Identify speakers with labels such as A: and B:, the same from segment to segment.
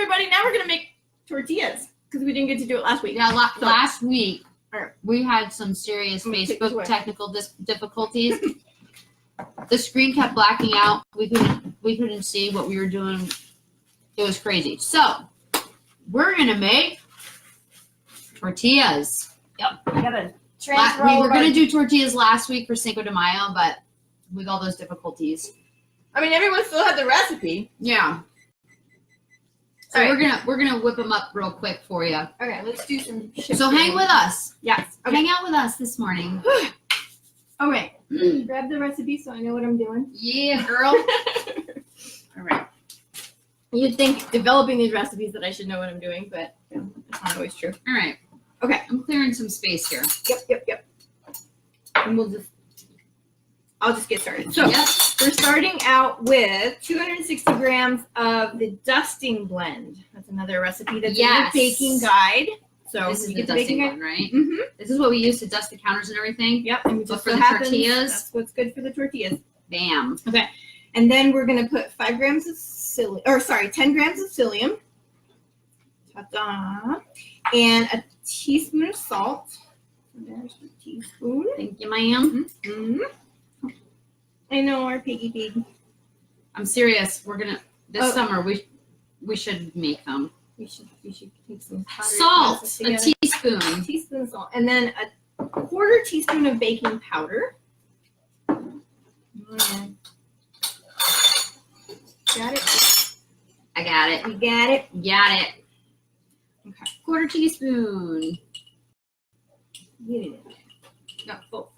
A: everybody. Now we're going to make tortillas because we didn't get to do it last week.
B: Yeah, last week we had some serious Facebook technical difficulties. The screen kept blacking out. We couldn't see what we were doing. It was crazy. So we're going to make tortillas.
A: Yep. We gotta
B: we were going to do tortillas last week for Cinco de Mayo, but with all those difficulties.
A: I mean, everyone still had the recipe.
B: Yeah. So we're gonna whip them up real quick for you.
A: Okay, let's do some shifting.
B: So hang with us.
A: Yes. Okay.
B: Hang out with us this morning.
A: Okay. Grab the recipe so I know what I'm doing.
B: Yeah, girl. All right.
A: You'd think developing these recipes that I should know what I'm doing, but it's not always true.
B: All right.
A: Okay.
B: I'm clearing some space here.
A: Yep. And I'll just get started. So we're starting out with 260 grams of the dusting blend. That's another recipe that's in the baking guide. So
B: this is the dusting one, right?
A: Mm-hmm.
B: This is what we use to dust the counters and everything.
A: Yep. And
B: just for the tortillas.
A: That's what's good for the tortillas.
B: Bam.
A: Okay. And then we're going to put 10 grams of psyllium. Ta-da. And a teaspoon of salt. There's the teaspoon.
B: Thank you, ma'am.
A: Mm-hmm. I know, our piggy pig.
B: I'm serious. We're gonna summer we should make them.
A: We should take some
B: salt. A teaspoon.
A: A teaspoon of salt, and then a quarter teaspoon of baking powder. Got it.
B: I got it.
A: You got it.
B: Got it.
A: Okay.
B: Quarter teaspoon.
A: Get it. No, full.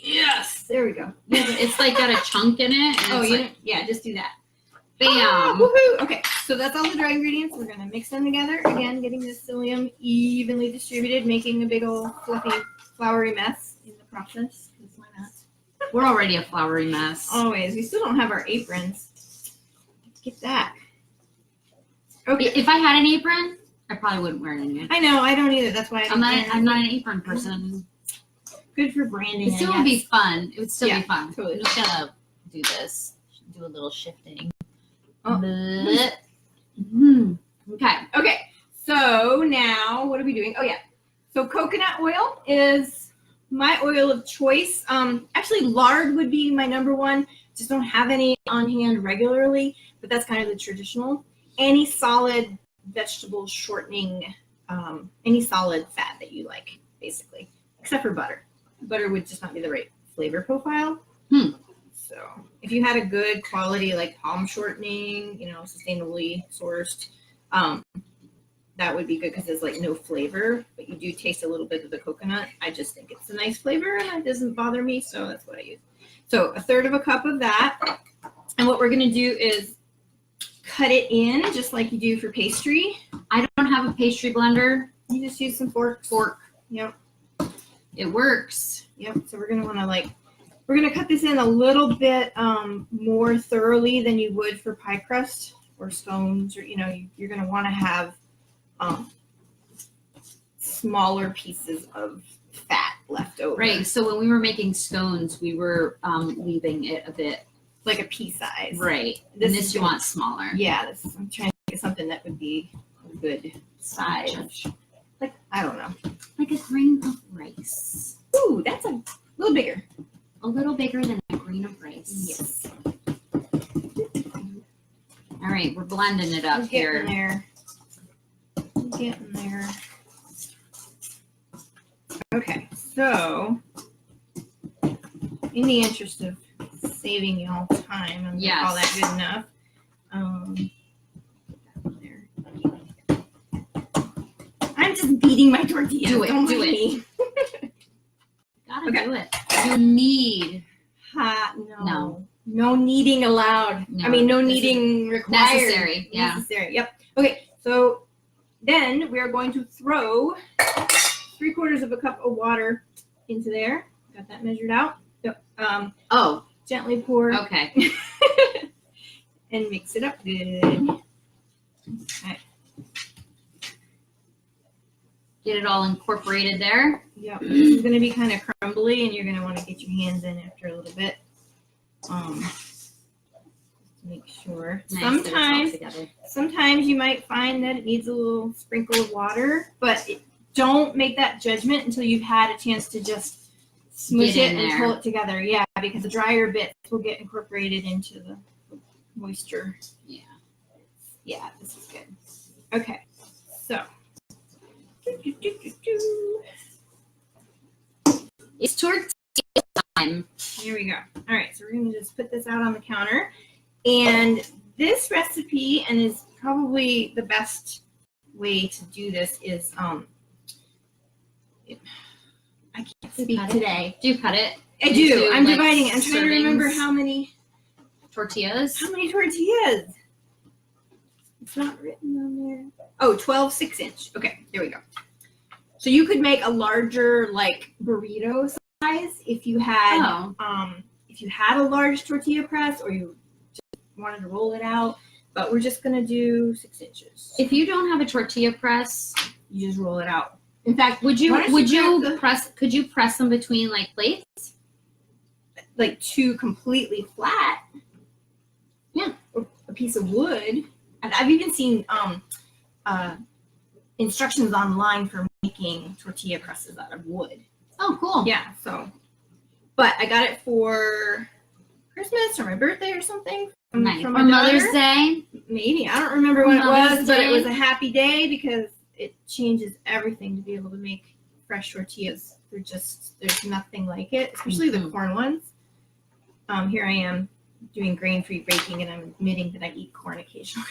A: Yes, there we go.
B: It's like got a chunk in it. And
A: yeah, just do that.
B: Bam.
A: Woohoo. Okay, so that's all the dry ingredients. We're going to mix them together. Again, getting the psyllium evenly distributed, making a big old fluffy, floury mess in the process. Why not?
B: We're already a floury mess.
A: Always. We still don't have our aprons. Let's get that. Okay.
B: If I had an apron, I probably wouldn't wear it anymore.
A: I know. I don't either. That's why
B: I'm not an apron person.
A: Good for branding.
B: It still would be fun. It would still be fun.
A: Totally.
B: I'm just gonna do this. Do a little shifting.
A: Oh. Okay. So now what are we doing? Oh yeah. So coconut oil is my oil of choice. Actually lard would be my number one. Just don't have any on hand regularly, but that's kind of the traditional. Any solid vegetable shortening, any solid fat that you like, basically, except for butter. Butter would just not be the right flavor profile. So if you had a good quality, like palm shortening, sustainably sourced, that would be good because there's like no flavor, but you do taste a little bit of the coconut. I just think it's a nice flavor and it doesn't bother me. So that's what I use. So 1/3 cup of that. And what we're going to do is cut it in just like you do for pastry.
B: I don't have a pastry blender.
A: You just use some forks. Yep.
B: It works.
A: Yep. So we're going to want to we're going to cut this in a little bit more thoroughly than you would for pie crust or scones, or, you're going to want to have smaller pieces of fat left over.
B: Right. So when we were making scones, we were leaving it a bit
A: like a pea size.
B: Right. This you want smaller.
A: Yeah. I'm trying to get something that would be a good size. Like, I don't know.
B: Like a grain of rice.
A: Ooh, that's a little bigger.
B: A little bigger than a grain of rice.
A: Yes.
B: All right, we're blending it up here.
A: Getting there. Okay, so in the interest of saving y'all time, I'm gonna call that good enough. I'm just beating my tortillas.
B: Do it. Gotta do it. You need
A: no kneading allowed.
B: No,
A: I mean, no kneading required.
B: Necessary. Yeah.
A: Necessary. Yep. Okay. So then we are going to throw 3/4 cup of water into there. Got that measured out. So, gently pour.
B: Okay.
A: And mix it up good. Okay.
B: Get it all incorporated there.
A: Yep. This is going to be kind of crumbly, and you're going to want to get your hands in after a little bit. to make sure.
B: Nice that it's all together.
A: Sometimes you might find that it needs a little sprinkle of water, but don't make that judgment until you've had a chance to just smush it and pull it together. Yeah, because the drier bits will get incorporated into the moisture.
B: Yeah.
A: Yeah, this is good. Okay, so.
B: It's tortilla time.
A: Here we go. All right, so we're going to just put this out on the counter. And this recipe, and is probably the best way to do this, is I can't speak today.
B: Do you cut it?
A: I do. I'm dividing it. I'm trying to remember how many
B: tortillas.
A: How many tortillas? It's not written on there. Oh, 12 6-inch. Okay, there we go. So you could make a larger, like, burrito size if you had a large tortilla press, or you just wanted to roll it out. But we're just gonna do 6 inches.
B: If you don't have a tortilla press,
A: you just roll it out. In fact,
B: could you press them between like plates?
A: Like two completely flat. Yeah. Or a piece of wood. I've even seen instructions online for making tortilla presses out of wood.
B: Oh, cool.
A: Yeah, so. But I got it for Christmas or my birthday or something. From my
B: Mother's Day?
A: Maybe. I don't remember when it was, but it was a happy day because it changes everything to be able to make fresh tortillas. There's nothing like it, especially the corn ones. Here I am doing grain-free baking, and I'm admitting that I eat corn occasionally.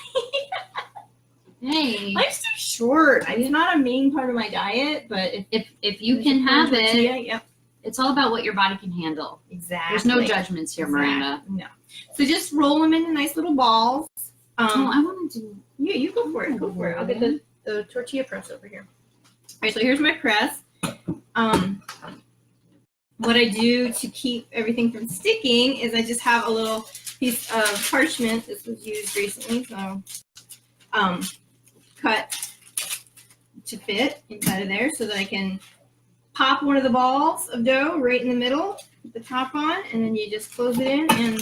B: Hey.
A: Life's too short. It's not a main part of my diet, but
B: if you can have it,
A: yep.
B: It's all about what your body can handle.
A: Exactly.
B: There's no judgments here, Miranda.
A: No. So just roll them into nice little balls.
B: I want to do.
A: Yeah, you go for it. Go for it. I'll get the tortilla press over here. All right, so here's my press. What I do to keep everything from sticking is I just have a little piece of parchment. This was used recently, so cut to fit inside of there so that I can pop one of the balls of dough right in the middle, put the top on, and then you just close it in and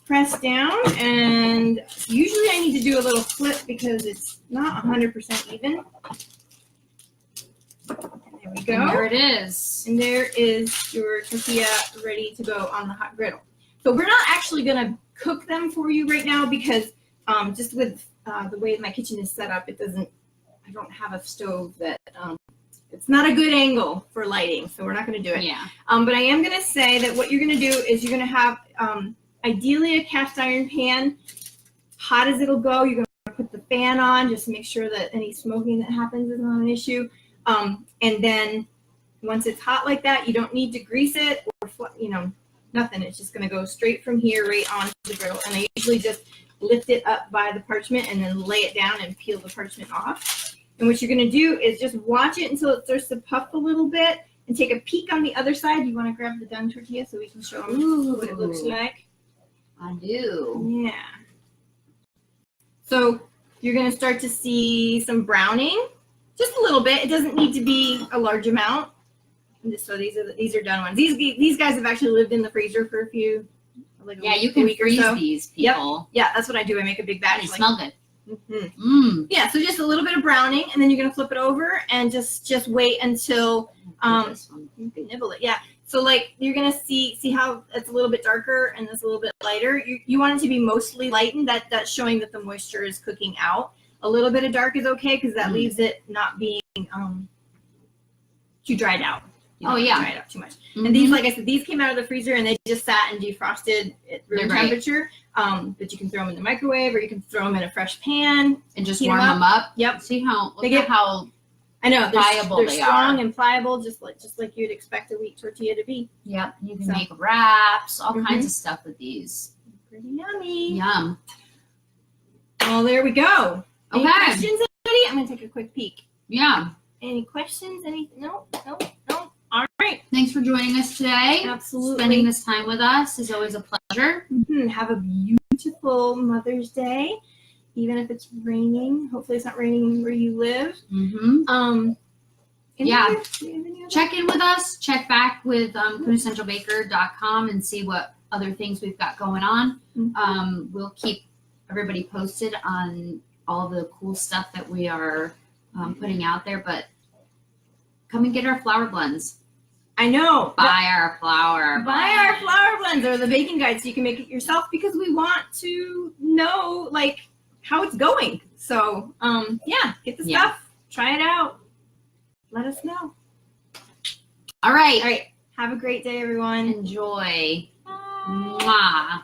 A: press down. And usually I need to do a little flip because it's not 100% even. There we go.
B: And there it is.
A: And there is your tortilla ready to go on the hot griddle. So we're not actually going to cook them for you right now because just with the way my kitchen is set up, I don't have a stove that, it's not a good angle for lighting, so we're not going to do it.
B: Yeah.
A: But I am going to say that what you're going to do is you're going to have ideally a cast iron pan, hot as it'll go. You're going to put the fan on just to make sure that any smoking that happens is not an issue. And then once it's hot like that, you don't need to grease it or, nothing. It's just going to go straight from here right onto the griddle. And I usually just lift it up by the parchment and then lay it down and peel the parchment off. And what you're going to do is just watch it until it starts to puff a little bit and take a peek on the other side. You want to grab the done tortilla so we can show them what it looks like?
B: I do.
A: Yeah. So you're going to start to see some browning, just a little bit. It doesn't need to be a large amount. And just so these are done ones. These guys have actually lived in the freezer for a few.
B: You can freeze these, people.
A: Yep. Yeah, that's what I do. I make a big batch.
B: They smell good.
A: Mm-hmm. Yeah, so just a little bit of browning, and then you're gonna flip it over and just wait until you can nibble it. Yeah. So like you're gonna see how it's a little bit darker and it's a little bit lighter. You want it to be mostly lightened. That's showing that the moisture is cooking out. A little bit of dark is okay because that leaves it not being too dried out. Dry it out too much. Mm-hmm. And these, like I said, these came out of the freezer and they just sat and defrosted at room temperature. But you can throw them in the microwave or you can throw them in a fresh pan
B: and just warm them up.
A: Yep.
B: See how how
A: I know
B: pliable
A: they're
B: they
A: strong
B: are.
A: And pliable, just like you'd expect a wheat tortilla to be.
B: Yep. You can make wraps, all kinds of stuff with these.
A: Pretty yummy.
B: Yum.
A: Well, there we go.
B: Okay.
A: Any questions, everybody? I'm gonna take a quick peek.
B: Yeah.
A: Any questions? No. All right.
B: Thanks for joining us today.
A: Absolutely.
B: Spending this time with us is always a pleasure.
A: Mm-hmm. Have a beautiful Mother's Day, even if it's raining. Hopefully it's not raining where you live.
B: Mm-hmm. Check in with us. Check back with quintessentialbaker.com and see what other things we've got going on.
A: Mhm.
B: We'll keep everybody posted on all the cool stuff that we are putting out there, but come and get our flour blends.
A: I know.
B: Buy our flour.
A: Buy our flour blends or the baking guide so you can make it yourself, because we want to know like how it's going. So yeah, get the stuff, try it out, let us know.
B: All right.
A: Have a great day, everyone.
B: Enjoy.
A: Bye.
B: Mwah.